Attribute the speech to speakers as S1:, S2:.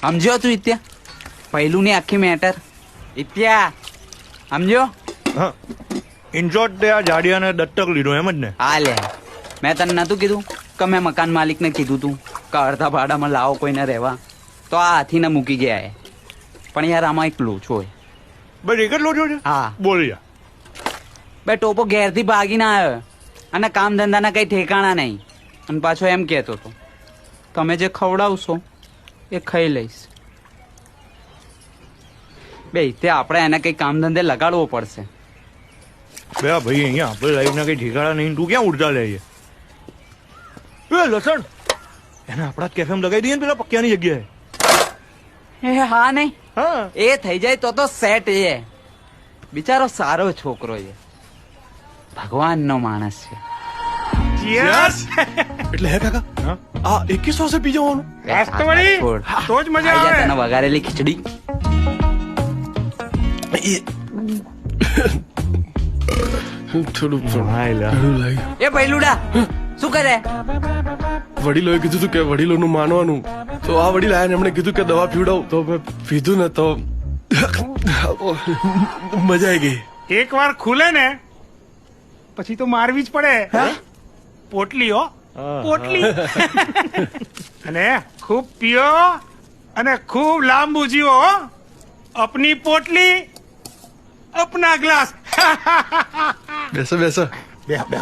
S1: સમજ્યો તું ઇત્યા? પહેલું ની આખી મેટર ઇત્યા સમજ્યો?
S2: હા, ઇન શોર્ટ તે આ જાડિયાને દત્તક લીધો એમ જ ને?
S1: હા લે, મેં તને નતું કીધું કે મેં મકાન માલિકને કીધું તું કે અડધા ભાડામાં લાવો કોઈને રહેવા, તો આ હાથીને મૂકી ગયા એ. પણ યાર આમાં એક લોચો હોય.
S2: બસ એક જ લોચો છે?
S1: હા.
S2: બોલ યાર.
S1: બે ટોપો ઘેરથી ભાગીને આવ્યો અને કામ ધંધાના કઈ ઠેકાણા નહીં, અને પાછો એમ કહેતો હતો તમે જે ખવડાવશો એ ખાઈ લઈશ. બે તે આપણે એને કઈ કામ ધંધે લગાડવો પડશે.
S2: બે આ ભાઈ અહીંયા આપણે લાઈફના કઈ ઠેકાણા નહીં, તું ક્યાં ઉડતા લે છે? એ લસણ એને આપણા જ કેફેમાં લગાવી દઈએ ને પેલા પક્યાની જગ્યાએ.
S1: એ હા નહીં,
S2: હા
S1: એ થઈ જાય તો સેટ. એ બિચારો સારો છોકરો છે, ભગવાનનો માણસ છે.
S3: એટલે હે કાકા,
S2: હા
S3: આ 2100 પી જવાનું?
S4: રાસ તો વળી,
S1: છોડ.
S4: તો જ મજા
S1: આઈ જા
S4: આવે.
S1: તને વઘારેલી ખીચડી.
S3: થોડું
S2: હા, એલા.
S3: ઘણું લાગ્યું.
S1: એ પૈલુડા શું કરે?
S3: વડીલોએ કીધું હતું કે વડીલોનું માનવાનું, તો આ વડીલ આયા ને એમણે કીધું કે દવા પીવડાવ, તો મેં પીધું ને તો મજા આવી ગઈ.
S4: એક વાર ખુલે ને પછી તો મારવી જ પડે. પોટલી હો,
S2: હા,
S4: પોટલી. અને ખૂબ પીઓ અને ખૂબ લાંબુ જીવો હો. અપની પોટલી અપના ગ્લાસ.
S3: બેસો બેસો.
S2: બે બે